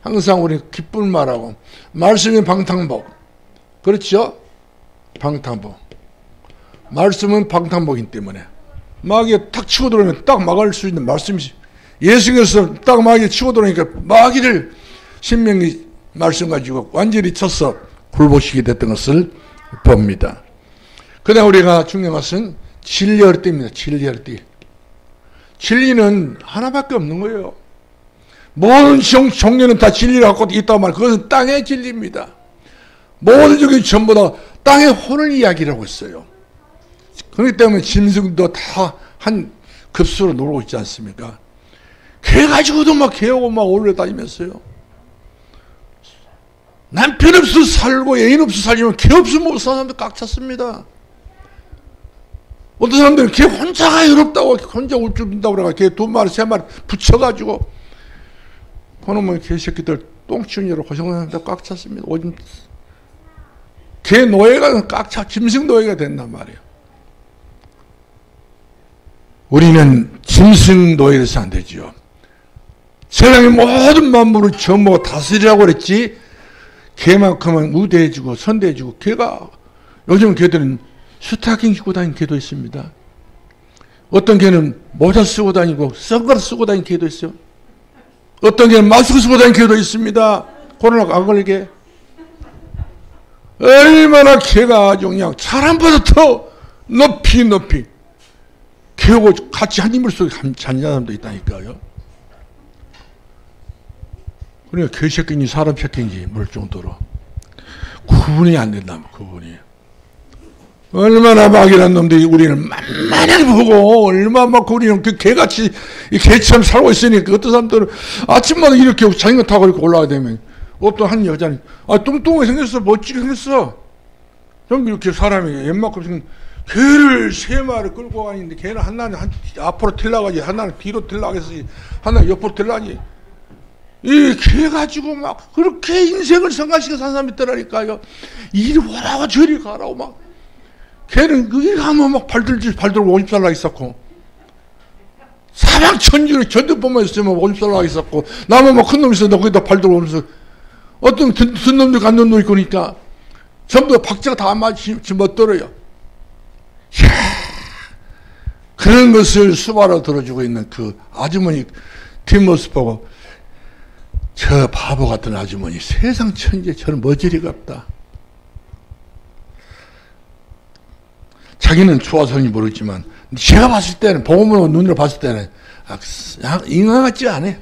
항상 우리 기쁨을 말하고, 말씀의 방탕복, 그렇죠? 방탕복. 말씀은 방탕복이기 때문에 마귀가 탁 치고 들어오면 딱 막을 수 있는 말씀이, 예수께서 딱 마귀가 치고 들어오니까 마귀를 신명기 말씀 가지고 완전히 쳐서 굴보시게 됐던 것을 봅니다. 그 다음 우리가 중요한 것은 진리의 띠입니다. 진리의 띠. 진리는 하나밖에 없는 거예요. 모든 종교는 다 진리를 갖고 있다고 말해요. 그것은 땅의 진리입니다. 모든 종교는 전부 다 땅의 혼을 이야기라고 했어요. 그렇기 때문에 짐승도 다 한 급수로 놀고 있지 않습니까? 개 가지고도 막 개하고 막 올려다니면서요. 남편 없어 살고 애인 없어 살지만 개 없으면 못 사는 사람들 꽉 찼습니다. 어떤 사람들은 개 혼자가 외롭다고 혼자 울줄인다고 그래가 개 2마리 3마리 붙여가지고 그놈의 개새끼들 똥 치우느라 고생하는 사람들 꽉 찼습니다. 오줌 개 노예가 꽉 차, 짐승 노예가 된단 말이에요. 우리는 짐승 노예에서 안 되지요. 세상의 모든 만물을 전부 다스리라고 그랬지. 개만큼은 우대해주고 선대해주고. 개가 요즘 개들은 스타킹 입고 다니는 개도 있습니다. 어떤 개는 모자 쓰고 다니고 선글라스 쓰고 다니는 개도 있어요. 어떤 개는 마스크 쓰고 다니는 개도 있습니다. 코로나가 안 걸리게. 얼마나 개가 아주 그냥 사람보다 더 높이 개하고 같이 한 이불 속에 잔 사람도 있다니까요. 그러니까 개 새끼인지 사람 새끼인지 모를 정도로 구분이 안 된다. 구분이. 얼마나 막이란 놈들이 우리는 만만하게 보고 얼마나 막 우리는 그 개같이 개처럼 살고 있으니까 어떤 사람들은 아침마다 이렇게 자전거 타고 이렇게 올라가야 되면 어떤 한 여자는 뚱뚱하게 생겼어. 멋지게 생겼어. 좀 이렇게 사람이 웬만큼 생긴 개를 3마리 끌고 가는데 개는 하나는 앞으로 틸라가지 하나는 뒤로 틸라가지 하나는 옆으로 틸라가지 이 개 가지고 막 그렇게 인생을 성가시게 산 사람이 있더라니까요. 이리 오라고 저리 가라고 막 걔는 이리 가면 막 발들고 오줌 라 있었고 사방천지로 전두법만 있으면 오줌 라 있었고 나무 막 큰 놈 있었는데 거기다 발들고 오면서 어떤 든 놈들 간는 놈이 있으니까 전부 박자가 다 안 맞지 못들어요. 이야, 그런 것을 수바로 들어주고 있는 그 아주머니 뒷모습 보고 저 바보 같은 아주머니 세상 천지에 저는 머저리가 없다. 자기는 좋아서는지 모르겠지만 제가 봤을 때는 보험으로 눈으로 봤을 때는 인간 같지 않아.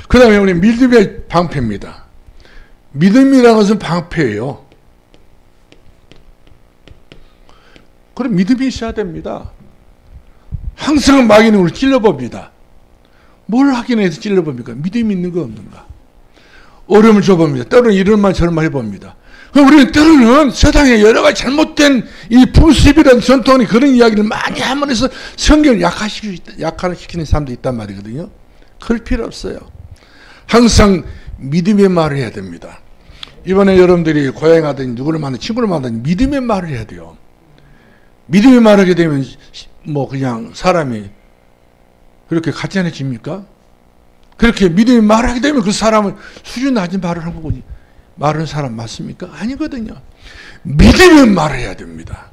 그 다음에 우리 믿음의 방패입니다. 믿음이라는 것은 방패예요. 그럼 믿음이 있어야 됩니다. 항상 마귀는 우리를 찔러봅니다. 뭘 확인해서 찔러봅니까? 믿음이 있는 거 없는가? 어려움을 줘봅니다. 때로는 이런 말 저런 말 해봅니다. 우리는 때로는 세상에 여러 가지 잘못된 이 풍습이라는 전통이 그런 이야기를 많이 하면서 성경을 약화시키는 사람도 있단 말이거든요. 그럴 필요 없어요. 항상 믿음의 말을 해야 됩니다. 이번에 여러분들이 고향에 가든지 누구를 만나든 친구를 만나든 믿음의 말을 해야 돼요. 믿음의 말을 하게 되면 뭐 그냥 사람이 그렇게 가짜내집니까? 그렇게 믿음의 말을 하게 되면 그 사람은 수준 낮은 말을 한 거고 말하는 사람 맞습니까? 아니거든요. 믿음의 말을 해야 됩니다.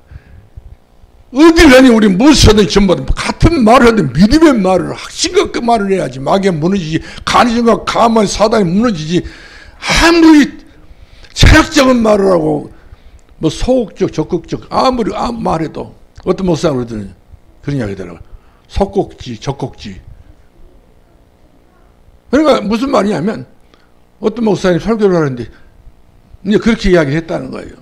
어딜 가니 우리 무엇이든 전부 같은 말을 하든 믿음의 말을 확신과 말을 해야지. 마귀가 무너지지, 간이정과 가만 사단이 무너지지. 아무리 철학적인 말을 하고 뭐 소극적, 적극적 아무리 말해도 어떤 목사가 그러더니 그런 이야기 하더라고요. 속곡지, 적곡지. 그러니까 무슨 말이냐면 어떤 목사님이 설교를 하는데 이제 그렇게 이야기를 했다는 거예요.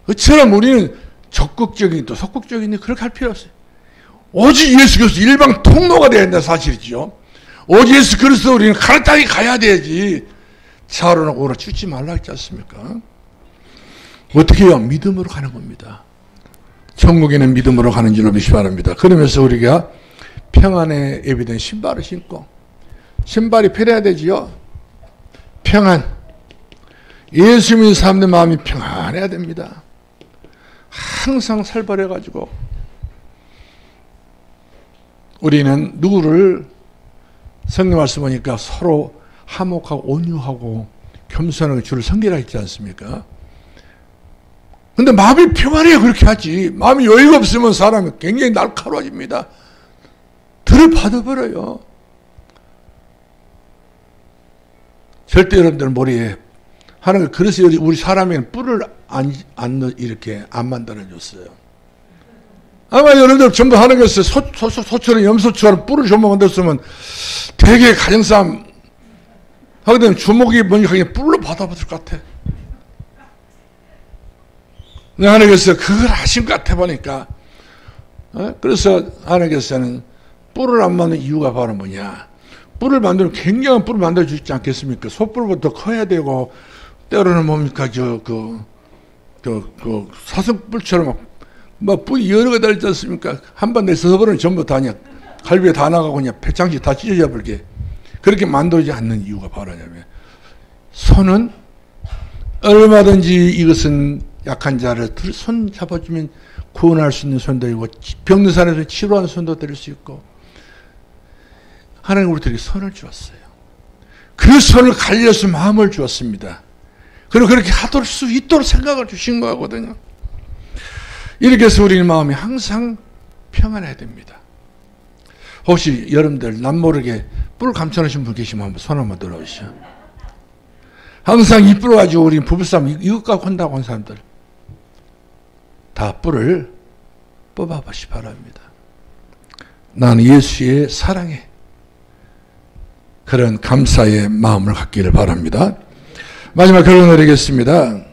그처럼 우리는 적극적인 또 속극적인 그렇게 할 필요 없어요. 오직 예수 그리스도 일방 통로가 돼야 된다는 사실이죠. 오직 예수 그리스도 우리는 가르치게 가야 돼야지. 좌우로나 우로나 죽지 말라 했지 않습니까? 어떻게 해요? 믿음으로 가는 겁니다. 천국에는 믿음으로 가는 줄로 믿기 바랍니다. 그러면서 우리가 평안의 예비된 신발을 신고 신발이 필요해야 되지요. 평안. 예수 믿는 사람들 마음이 평안해야 됩니다. 항상 살벌해가지고 우리는 누구를 성경 말씀 보니까 서로 화목하고 온유하고 겸손하게 주를 섬기라 했지 않습니까? 근데 마음이 평안해야 그렇게 하지. 마음이 여유가 없으면 사람이 굉장히 날카로워집니다. 들을 받아버려요. 절대 여러분들 머리에 하나님 그래서 우리 사람에는 뿔을 이렇게 안 만들어줬어요. 아마 여러분들 전부 하나님께서 소처럼 염소처럼 뿔을 전부 만들었으면 되게 가정싸움 하게 되면 주먹이 뭔가 그냥 뿔로 받아버릴 것 같아. 하나님께서 그걸 하신 것 같아 보니까 그래서 하나님께서는 뿔을 안 만드는 이유가 바로 뭐냐. 뿔을 만들면 굉장한 뿔을 만들어 주지 않겠습니까? 소뿔보다 커야 되고 때로는 뭡니까 사슴뿔처럼 막 뿔이 여러 개 달지 않습니까? 한 번 내서 버리면 전부 다 그냥 갈비에 다 나가고 그냥 폐창시 다 찢어져 버리게 그렇게 만들지 않는 이유가 바로 뭐냐면 손은 얼마든지 이것은 약한 자를 손 잡아주면 구원할 수 있는 손도 있고 병든 사람에서 치료하는 손도 될 수 있고 하나님 우리들에게 손을 주었어요. 그 손을 갈려서 마음을 주었습니다. 그리고 그렇게 하도록 수 있도록 생각을 주신 거거든요. 이렇게 해서 우리 마음이 항상 평안해야 됩니다. 혹시 여러분들 남모르게 뿔 감춰놓으신 분 계시면 한번 손 한번 들어보시죠. 항상 이 뿔을 가지고 우리 부부싸움 이것 갖고 한다고 한 사람들 다 뿔을 뽑아보시 바랍니다. 나는 예수의 사랑에 그런 감사의 마음을 갖기를 바랍니다. 마지막 결론을 내리겠습니다.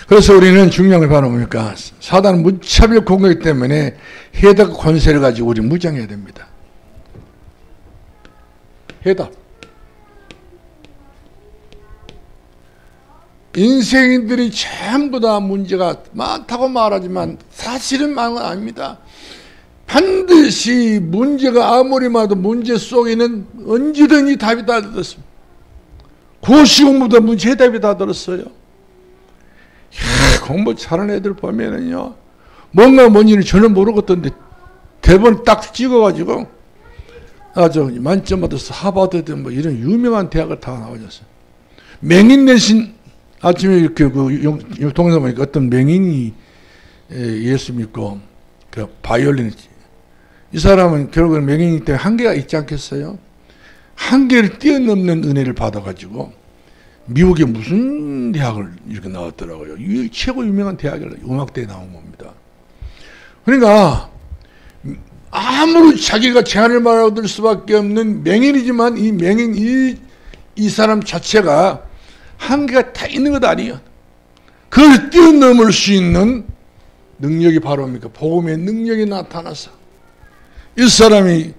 그래서 우리는 중요한 게 바로 뭡니까? 사단은 무차별 공격이기 때문에 해답 권세를 가지고 우리 무장해야 됩니다. 해답. 인생인들이 전부 다 문제가 많다고 말하지만 사실은 많은 건 아닙니다. 반드시 문제가 아무리 많아도 문제 속에는 언제든지 답이 다 들었습니다. 고시공부도 문제 해답이 다 들었어요. 공부 잘하는 애들 보면은요, 뭔지는 전혀 모르겠던데 대본 딱 찍어가지고 아주 만점 받아서 하버드든 뭐 이런 유명한 대학을 다 나와줬어요. 맹인 대신 아침에 이렇게 동영상 보니까 어떤 맹인이 예수 믿고 그 바이올린 이 사람은 결국은 맹인이기 때문에 한계가 있지 않겠어요? 한계를 뛰어넘는 은혜를 받아가지고 미국의 무슨 대학을 이렇게 나왔더라고요. 이 최고 유명한 대학을 음악대에 나온 겁니다. 그러니까 아무리 자기가 제한을 받을 수밖에 없는 맹인이지만 이 맹인 이 사람 자체가 한계가 다 있는 것 아니에요. 그걸 뛰어넘을 수 있는 능력이 바로 뭡니까? 복음의 능력이 나타나서 이 사람이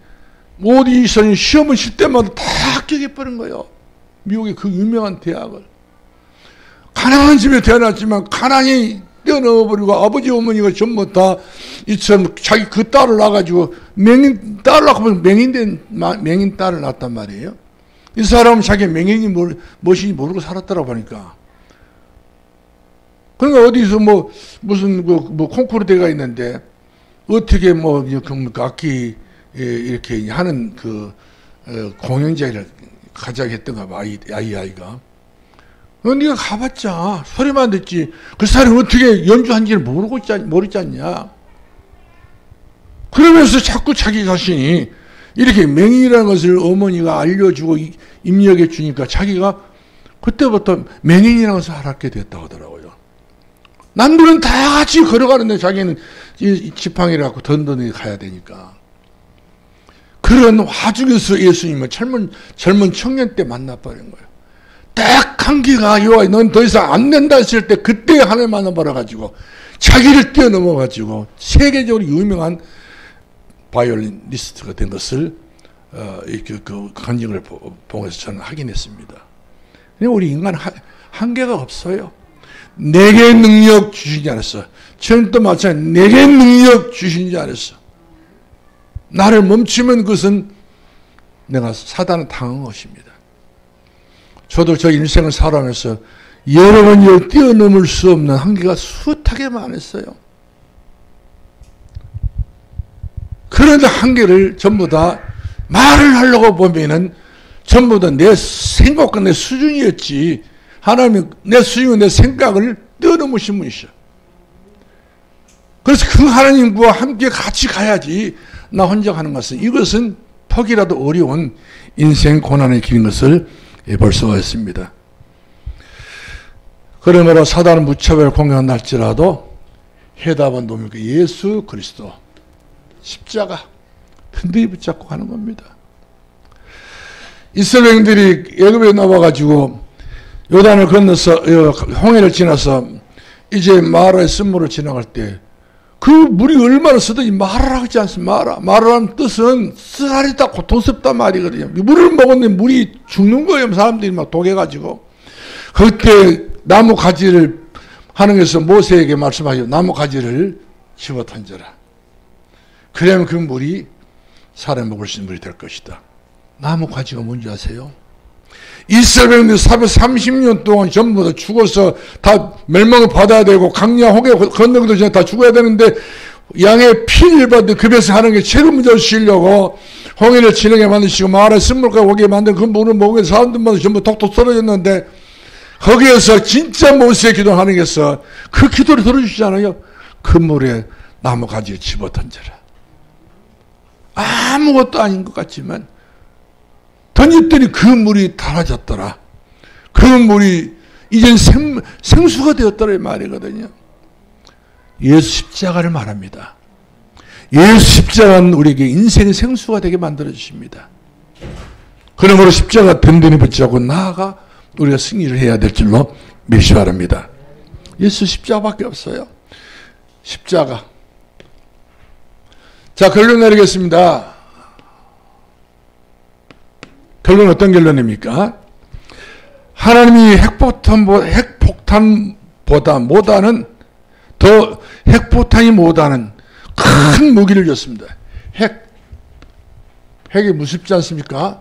모든 시험을 칠 때마다 다 합격해버린 거예요. 미국의 그 유명한 대학을. 가난한 집에 태어났지만 가난이 뛰어넘어버리고 아버지 어머니가 전부 다 이처럼 자기 그 딸을 낳아가지고 맹인 딸을 낳고 맹인 딸을 낳았단 말이에요. 이 사람은 자기 맹인이 무엇인지 모르고 살았더라고 보니까. 그러니까 어디서 무슨 콩쿠르 대회가 있는데 어떻게 악기 이렇게 하는 공연자를 가자고 했던가 봐, 아이가. 네가 가봤자 소리만 듣지 그 사람이 어떻게 연주한지를 모르지 않냐. 그러면서 자꾸 자기 자신이 이렇게 맹인이라는 것을 어머니가 알려주고 입력해 주니까 자기가 그때부터 맹인이라는 것을 알게 됐다고 하더라고요. 남들은 다 같이 걸어가는데 자기는 이 지팡이를 갖고 던던히 가야 되니까. 그런 와중에서 예수님을 젊은 청년 때 만나버린 거예요. 딱 한계가 요하 넌 더 이상 안 된다 했을 때 그때 하늘 만나버려가지고 자기를 뛰어넘어가지고 세계적으로 유명한 바이올리니스트가 된 것을 그 간증을 보면서 저는 확인했습니다. 우리 인간 한계가 없어요. 내게 능력 주시지 않았어. 처음부터 마찬가지 내게 능력 주시지 않았어. 나를 멈추면 그것은 내가 사단을 당한 것입니다. 저도 저 인생을 살아가면서 여러 번 뛰어넘을 수 없는 한계가 숱하게 많았어요. 그런데 한계를 전부 다 말을 하려고 보면은 전부 다 내 생각과 내 수준이었지. 하나님이 내 수준과 내 생각을 뛰어넘으신 분이셔. 그래서 그 하나님과 함께 같이 가야지. 나 혼자 가는 것은 이것은 퍽이라도 어려운 인생 고난의 길인 것을 볼 수가 있습니다. 그러므로 사단은 무차별 공격할지라도 해답은 뭡니까? 예수 그리스도 십자가 든든히 붙잡고 가는 겁니다. 이스라엘인들이 애굽에 나와가지고 요단을 건너서 홍해를 지나서 이제 마라의 쓴물을 지나갈 때 그 물이 얼마나 쓰든지 말을 하지 않습니다. 말하는 뜻은 쓰라리다 고통스럽단 말이거든요. 물을 먹었는데 물이 죽는 거예요. 사람들이 막 독해가지고. 그때 나무 가지를 하는 것에서 모세에게 말씀하죠. 나무 가지를 집어 던져라. 그러면 그 물이 사람 먹을 수 있는 물이 될 것이다. 나무 가지가 뭔지 아세요? 이스라엘인들 430년 동안 전부 다 죽어서 다 멸망을 받아야 되고 강야 홍해 건너기도 전에 다 죽어야 되는데 양의 피를 받은 그 배에서 하는 게 최고 문제를 주시려고 홍해를 진하게 만드시고 마라의 쓴물과 오게 만든 그 물을 먹으면 사람들마다 전부 톡톡 썰어졌는데 거기에서 진짜 모세의 기도 하나님께서 그 기도를 들어주시잖아요. 그 물에 나무 가지를 집어 던져라. 아무것도 아닌 것 같지만 던졌더니 그 물이 달아졌더라. 그 물이 이젠 생수가 되었더라 이 말이거든요. 예수 십자가를 말합니다. 예수 십자가는 우리에게 인생의 생수가 되게 만들어 주십니다. 그러므로 십자가 든든히 붙잡고 나아가 우리가 승리를 해야 될 줄로 믿으시 바랍니다. 예수 십자가밖에 없어요. 십자가. 자, 결론 내리겠습니다. 결론 어떤 결론입니까? 하나님이 핵폭탄보다는 큰 무기를 줬습니다. 핵이 무섭지 않습니까?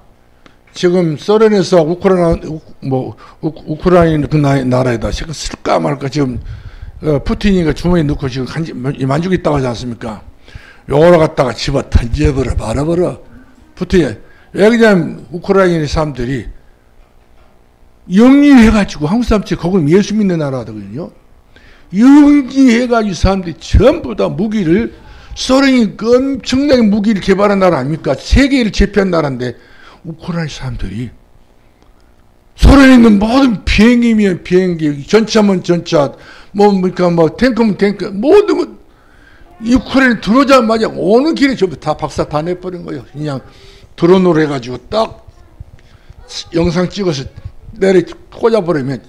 지금 소련에서 우크라이나 그 나라에다 지금 쓸까 말까 지금 푸틴이가 주머니에 넣고 지금 만지고 있다고 하지 않습니까? 요거를 갖다가 집어 던져버려 말아버려. 푸틴이 왜 그냥 우크라이나 사람들이 영리해가지고 한국 사람들이 거기 예수 믿는 나라거든요. 영리해가지고 사람들이 전부 다 무기를 소련이 엄청나게 무기를 개발한 나라 아닙니까? 세계를 제패한 나라인데 우크라이나 사람들이 소련에 있는 모든 비행기면 비행기, 전차면 전차, 탱크면 탱크, 모든 것 우크라이나 들어오자마자 오는 길에 전부 다 박사 다 내버린 거예요. 그냥 드론으로 해가지고 딱 영상 찍어서 내려 꽂아버리면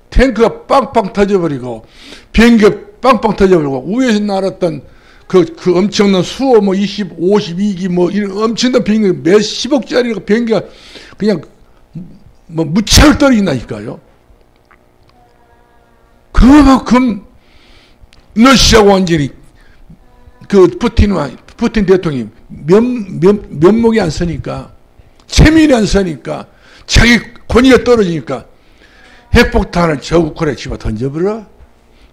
탱크가 빵빵 터져버리고 비행기가 빵빵 터져버리고 위에서 날았던 그 엄청난 수호 20, 52기 이런 엄청난 비행기 몇 10억짜리 비행기가 그냥 무차를 떨어진다니까요. 그만큼 러시아가 완전히 그 푸틴 대통령이 면목이 안 서니까, 체면이 안 서니까, 자기 권위가 떨어지니까 핵폭탄을 저 우크라이나에 집어 던져버려?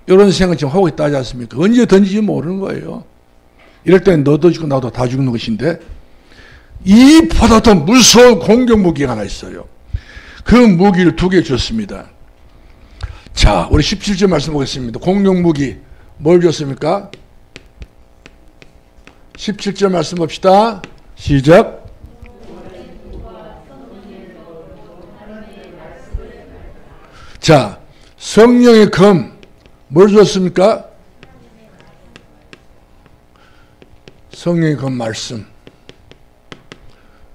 이런 생각을 지금 하고 있다 하지 않습니까? 언제 던지지 모르는 거예요. 이럴 때는 너도 죽고 나도 다 죽는 것인데, 이보다 더 무서운 공격 무기가 하나 있어요. 그 무기를 2개 줬습니다. 자, 우리 17절 말씀 보겠습니다. 공격 무기 뭘 줬습니까? 17절 말씀 봅시다. 시작. 자, 성령의 검 뭘 줬습니까? 성령의 검 말씀.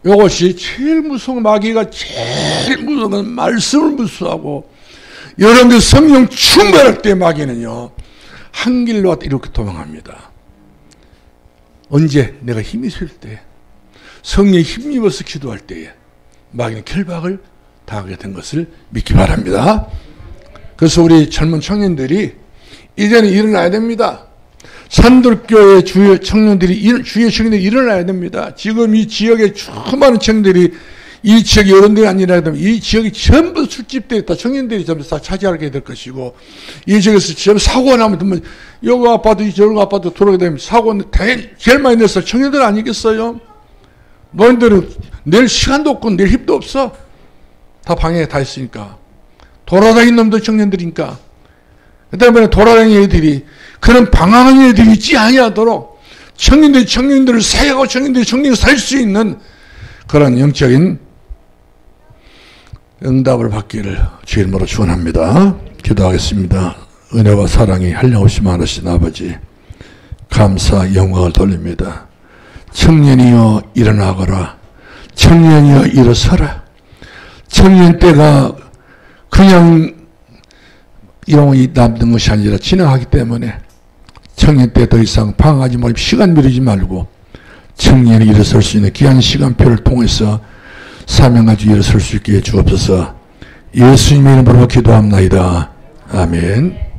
이것이 제일 무서운, 마귀가 제일 무서운 건 말씀을 무서워하고, 여러분들 성령 충만할 때 마귀는요 한 길로 왔다 이렇게 도망합니다. 언제? 내가 힘이 셀 때, 성령에 힘입어서 기도할 때에 마귀는 결박을 당하게 된 것을 믿기 바랍니다. 그래서 우리 젊은 청년들이 이제는 일어나야 됩니다. 산돌교회 주의 청년들이 일어나야 됩니다. 지금 이 지역에 수많은 청년들이, 이 지역의 어른들이 아니라 이 지역이 전부 술집들이 있다. 청년들이 전부 다 차지하게 될 것이고, 이 지역에서 전부 사고가 나면 여기 아파도 저기 아파도 돌아오게 되면 사고는 제일 많이 냈어 청년들 아니겠어요? 노인들은 낼 시간도 없고 낼 힘도 없어. 다 방에 다 있으니까. 돌아다니는 놈도 청년들이니까. 그 다음에 돌아다니는 애들이 그런 방황하는 애들이 있지 아니하도록 청년들을 사용하고 청년들이 살 수 있는 그런 영적인 응답을 받기를 주의 이름으로 축원합니다. 기도하겠습니다. 은혜와 사랑이 한량없이 많으신 아버지, 감사 영광을 돌립니다. 청년이여 일어나거라. 청년이여 일어서라. 청년 때가 그냥 영원히 남는 것이 아니라 지나가기 때문에 청년 때 더 이상 방황하지 말고 시간 미루지 말고 청년이 일어설 수 있는 귀한 시간표를 통해서 사명 가지고 일어설 수 있게 해 주옵소서. 예수님의 이름으로 기도합나이다. 아멘.